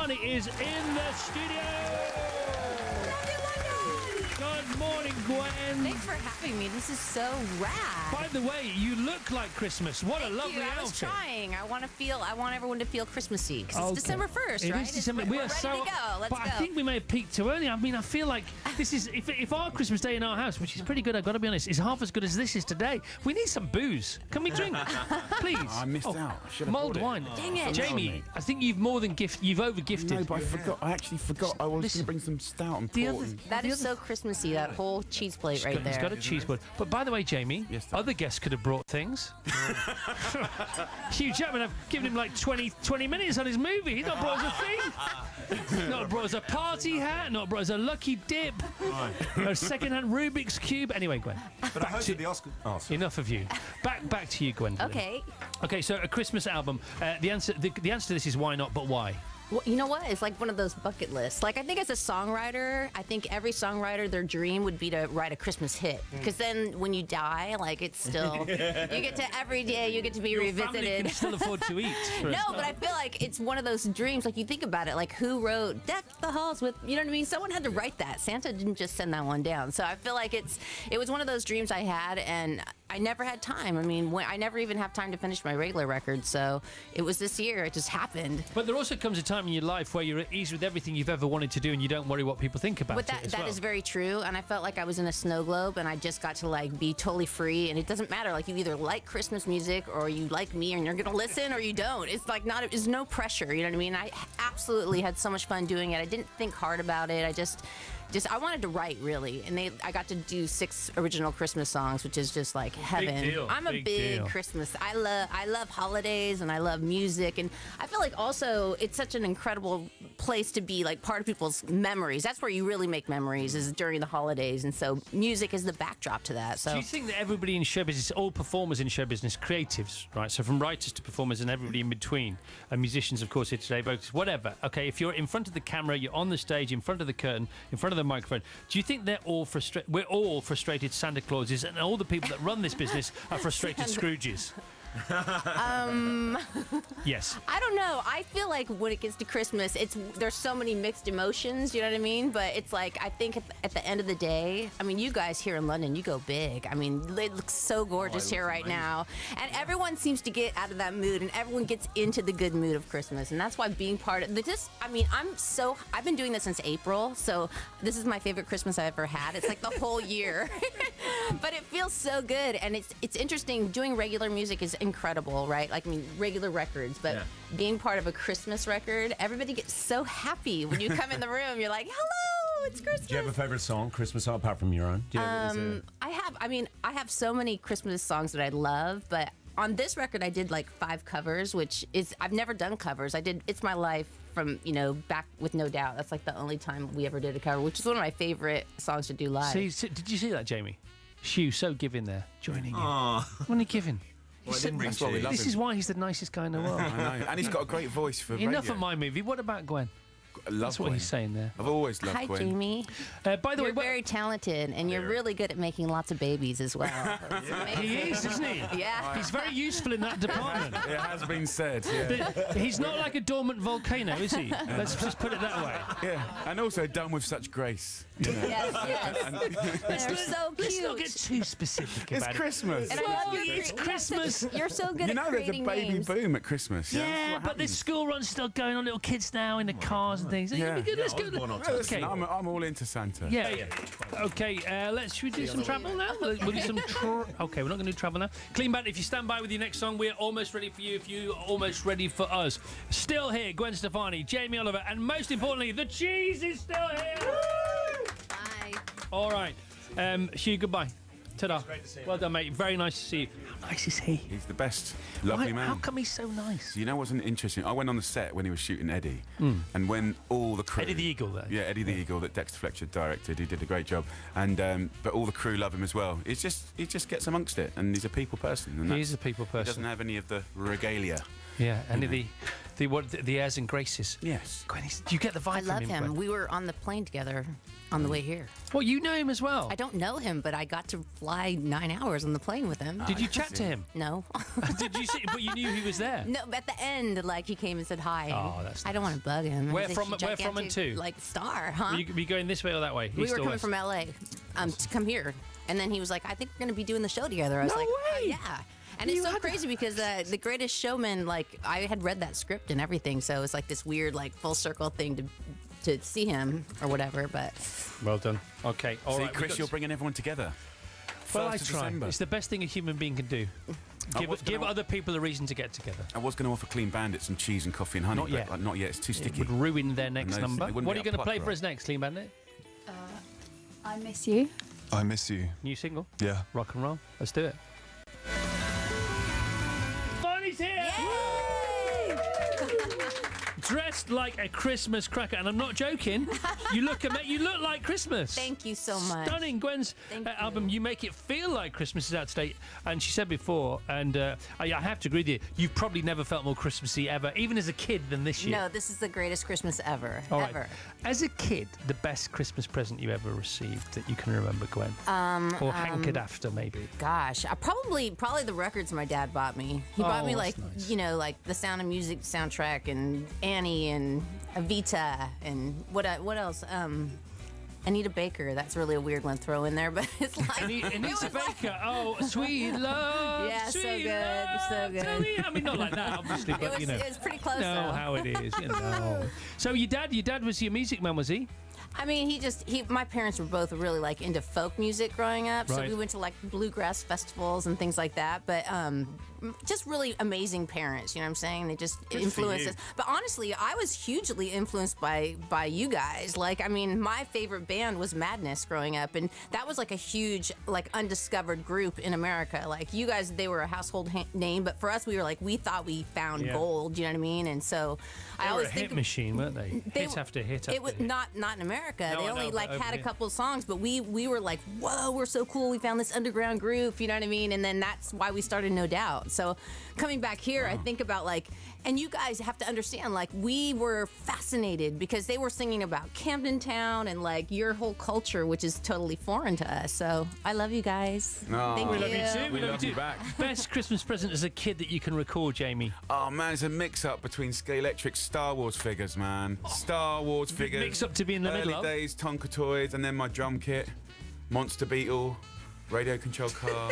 Stefani is in the studio. Good morning, Gwen. Thanks for having me. This is so rad. By the way, you look like Christmas. What a lovely I was outfit. trying. I want everyone to feel Christmassy because Okay. it's December 1st, It right? is December. We're ready so, to go. Let's but go. I think we may have peaked too early. I mean, I feel like this is if our Christmas day in our house, which is pretty good, I've got to be honest, is half as good as this is today. We need some booze. Can we drink, please? I missed out. I should have Mulled bought it. wine. Dang it. Jamie, I think you've more than you've over gifted. No, but I forgot. I actually forgot. I was going Listen, to bring some stout and the port. other- and- That is so Christmassy, that whole cheese plate right He's there. got a cheese board. But by the way, Jamie, Yes, sir. other guests could have brought things. Hugh Jackman, I've given him like 20 minutes on his movie. He's not brought us a thing. Not brought us a party hat. Not brought us a lucky dip. A second-hand Rubik's Cube. Anyway, Gwen. But I hosted the Oscar. Oh, sorry. Enough of you. Back to you, Gwendolyn. Okay. Okay, so a Christmas album. The answer to this is why not, but why? Well, you know what? It's like one of those bucket lists. Like, I think as a songwriter, I think every songwriter, their dream would be to write a Christmas hit. Because then when you die, like, it's still, you get to every day, you get to be Your family revisited. can still afford to eat. for a No, start. but I feel like it's one of those dreams. Like, you think about it, like, who wrote Deck the Halls with, you know what I mean? Someone had to write that. Santa didn't just send that one down. So I feel like it was one of those dreams I had, and I never had time. I mean, I never even have time to finish my regular record. So it was this year. It just happened. But there also comes a time in your life where you're at ease with everything you've ever wanted to do and you don't worry what people think about But it that as that well. is very true, and I felt like I was in a snow globe, and I just got to like be totally free, and it doesn't matter. Like, you either like Christmas music or you like me, and you're gonna listen or you don't. It's like it's no pressure. You know what I mean? I absolutely had so much fun doing it. I didn't think hard about it. I just I wanted to write, really, and I got to do 6 original Christmas songs, which is just like heaven. deal. I'm a Big big deal. Christmas. I love holidays, and I love music, and I feel like also it's such an incredible place to be like part of people's memories. That's where you really make memories, is during the holidays, and so music is the backdrop to that. So Do you think that everybody in show business, all performers in show business, creatives, right? So from writers to performers and everybody in between, and musicians, of course, here today, vocalists, whatever. Okay, if you're in front of the camera, you're on the stage, in front of the curtain, in front of the microphone. Do you think they're all frustrated? We're all frustrated Santa Clauses, and all the people that run this business are frustrated Scrooges. Yes. I don't know. I feel like when it gets to Christmas, there's so many mixed emotions. You know what I mean? But it's like, I think at the end of the day, I mean, you guys here in London, you go big. I mean, it looks so gorgeous here right now, and everyone seems to get out of that mood, and everyone gets into the good mood of Christmas, and that's why being part of this. I mean, I've been doing this since April, so this is my favorite Christmas I've ever had. It's like the whole year. But it feels so good, and it's interesting. Doing regular music is incredible, right? Like, I mean, regular records, but being part of a Christmas record, everybody gets so happy when you come in the room. You're like, hello, it's Christmas. Do you have a favourite song, Christmas song, apart from your own? Do you have, I have so many Christmas songs that I love, but on this record I did like 5 covers, which is, I've never done covers. I did It's My Life from, back with No Doubt. That's like the only time we ever did a cover, which is one of my favorite songs to do live. Did you see that, Jamie? Hugh, so giving there, joining in. When are you giving? Well, I didn't bring That's what we cheese. love. This is why he's the nicest guy in the world. I know. And he's got a great voice for Enough radio. of my movie. What about Gwen? I love That's what Gwen. he's saying there. I've always loved Hi, Gwen. Jamie. By the You're way, very talented, and you're really good at making lots of babies as well. It's amazing. he is, isn't he? Yeah. He's very useful in that department. It has been said, yeah. He's not like a dormant volcano, is he? Let's just put it that way. Yeah, and also done with such grace. You know. Yes. They're so cute. Let's not get too specific It's about it. Christmas. And I love your It's you have Christmas. such- You're so good You at know there's a creating baby names. boom at Christmas. Yeah, That's what but there's happens. school runs still going on, little kids now in the cars and things. Yeah. Let's go. I was born on Well, listen, Okay. I'm all into Santa. Yeah. Okay, should we do some travel now? We'll do some. Okay, we're not going to do travel now. Clean Bandit, if you stand by with your next song, we're almost ready for you. If you are almost ready for us. Still here, Gwen Stefani, Jamie Oliver, and most importantly, the cheese is still here. Bye. All right. Hugh, goodbye. Ta-da. great to see you. Well done, mate. Very nice to see you. How nice is he? He's the best. Lovely man. How come he's so nice? You know what's interesting? I went on the set when he was shooting Eddie, and when all the crew... Eddie the Eagle, though. Yeah, Eddie the Eagle that Dexter Fletcher directed. He did a great job, and but all the crew love him as well. He just gets amongst it, and he's a people person. And He is a people He person. doesn't have any of the regalia. Yeah, and the airs and graces. Yes. Gwen, do you get the vibe I love from him. Gwen? We were on the plane together on the way here. Well, you know him as well. I don't know him, but I got to fly 9 hours on the plane with him. Did you chat to him? No. Did you see? But you knew he was there. No, but at the end, like, he came and said hi. Oh, that's I don't want to bug him. Where He's a from and gigantic, to? Like, star, huh? Were you going this way or that way? We East were or coming west? from LA to come here. And then he was like, I think we're going to be doing the show together. I was No like, way! yeah. And it's so crazy because The Greatest Showman, like, I had read that script and everything. So it's like this weird, like, full circle thing to see him or whatever. But Well done. Okay. All See, right. Chris, you're bringing everyone together. Well, I 1st of try. December. It's the best thing a human being can do. Give other people a reason to get together. I was going to offer Clean Bandit some cheese and coffee and honey, Not yet. but not yet. It's too It sticky. would ruin their next those- number. it wouldn't What be are you a going to play pluck, for right? us next, Clean Bandit? I Miss You. I Miss You. New single? Yeah. Rock and roll. Let's do it. Bonnie's here! Dressed like a Christmas cracker, and I'm not joking. You look like Christmas. thank you so much. Stunning. Gwen's Thank you. album, You Make It Feel Like Christmas, is out today. And she said before, and I have to agree with you, you've probably never felt more Christmassy ever, even as a kid, than this year. No, this is the greatest Christmas ever. All right. ever. As a kid, the best Christmas present you ever received that you can remember, Gwen? Or hankered after, maybe? Gosh, I probably the records my dad bought me. He bought me, like, that's nice. you know, like the Sound of Music soundtrack and Annie and Evita and what else? Anita Baker. That's really a weird one to throw in there, but it's like Anita Baker. Oh, sweet love. Yeah, so sweet good, love, so good. tell me. I mean, not like that, obviously, but it you know. was pretty close. know though. how it is, you know. So your dad was your music man, was he? I mean, my parents were both really like into folk music growing up, so Right. we went to like bluegrass festivals and things like that. But just really amazing parents, you know what I'm saying? They just influenced you. us. But honestly, I was hugely influenced by you guys. Like, I mean, my favorite band was Madness growing up, and that was like a huge, like, undiscovered group in America. Like, you guys, they were a household name, but for us, we thought we found Yeah. gold. You know what I mean? And so They I were always a think hit machine, weren't they? Hit after hit after it was hit. not in America. No, they I only know, like but over had a here. couple of songs, but we were like, whoa, we're so cool. We found this underground group, you know what I mean? And then that's why we started No Doubt. So coming back here, I think about like, and you guys have to understand, like, we were fascinated because they were singing about Camden Town and like your whole culture, which is totally foreign to us. So I love you guys. No. Thank We you. Love you too. We love love you you too. back. Best Christmas present as a kid that you can recall, Jamie? Oh man, it's a mix-up between Scalextric Star Wars figures, man. Star Wars figures. Mix-up to be in the Early middle of. days Tonka toys, and then my drum kit, Monster Beetle, radio control car.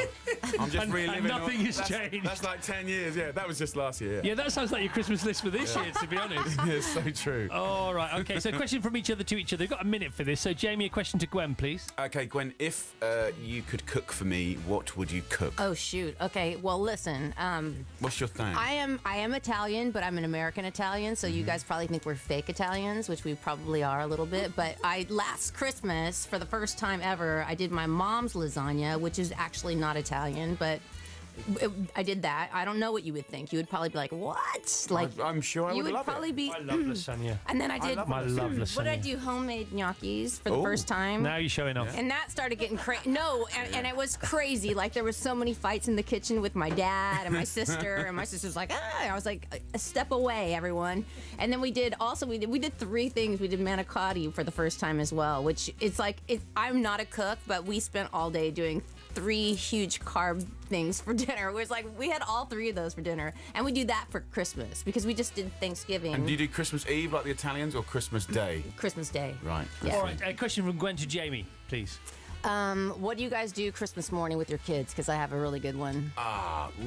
I'm just And reliving. nothing has that's, changed. That's like 10 years. Yeah, that was just last year. Yeah, that sounds like your Christmas list for this year, to be honest. Yeah, it's so true. All right, okay, so question from each other to each other. We've got a minute for this. So, Jamie, a question to Gwen, please. Okay, Gwen, if you could cook for me, what would you cook? Oh shoot. Okay. Well, listen. What's your thing? I am Italian, but I'm an American Italian, so you guys probably think we're fake Italians, which we probably are a little bit. But last Christmas, for the first time ever, I did my mom's lasagna, which is actually not Italian, but I did that. I don't know what you would think. You would probably be like, "What?" Like, I'm sure I you would would love probably it. be. I love lasagna. And then I did. love I love lasagna. What did I do? Homemade gnocchis for the Ooh. first time. Now you're showing off. And that started getting crazy. No, and it was crazy. Like, there was so many fights in the kitchen with my dad and my sister, and my sister was like, ah. I was like, a step away, everyone. And then we did 3 things. We did manicotti for the first time as well, which it's like, I'm not a cook, but we spent all day doing 3 huge carb things for dinner. It was like, we had all 3 of those for dinner. And we do that for Christmas because we just did Thanksgiving. And do you do Christmas Eve like the Italians or Christmas Day? Christmas Day. Right. Yeah. All right, a question from Gwen to Jamie, please. What do you guys do Christmas morning with your kids? Because I have a really good one.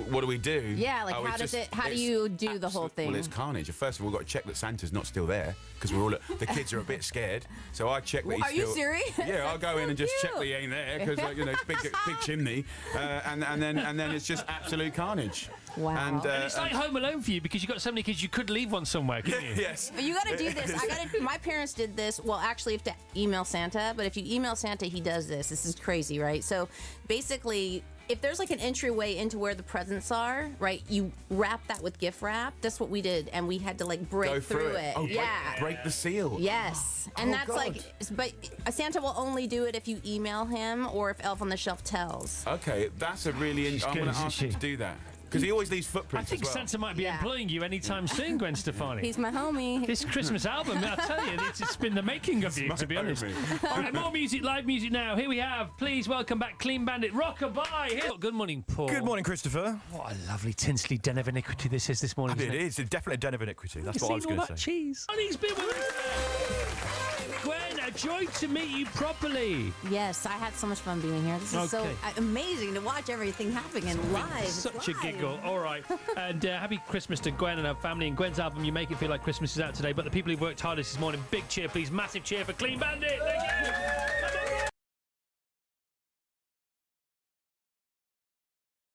What do we do? Yeah, like, Oh, how it's do just- you do the whole thing? Well, it's carnage. First of all, we've got to check that Santa's not still there because we're all the kids are a bit scared. So I check that he's Are you still. serious? Yeah, I'll go That's in and so just check cute. that he ain't there because it's big chimney, and then it's just absolute carnage. Wow. And, And it's like Home Alone for you because you've got so many kids, you could leave one somewhere, couldn't you? yes. But you got to do this. My parents did this. Well, actually, you have to email Santa. But if you email Santa, he does this. This is crazy, right? So basically, if there's like an entryway into where the presents are, right? You wrap that with gift wrap. That's what we did, and we had to like break Go through it. Oh, yeah. break the seal. Yes, and Oh, that's God. like, but Santa will only do it if you email him or if Elf on the Shelf tells. Okay, that's a really. She's I'm good, going to isn't ask him she? to do that. Because he always leaves I footprints think as well. Santa might be Yeah. employing you anytime soon, Gwen Stefani. He's my homie. This Christmas album, I tell you, it's been the making of you, to be honest. All right, more music, live music now. Here we have, please welcome back Clean Bandit, Rockabye. Here. Good morning, Paul. Good morning, Christopher. What a lovely tinsley den of iniquity this is this morning. It is. It's definitely a den of iniquity. That's what I was going to say. Cheese. And he's been with us. Gwen, a joy to meet you properly. Yes, I had so much fun being here. This is so Okay. amazing to watch everything happening live. It's Such a live. giggle. All right. And happy Christmas to Gwen and her family. And Gwen's album, You Make It Feel Like Christmas, is out today. But the people who worked hardest this morning, big cheer, please. Massive cheer for Clean Bandit. Thank you.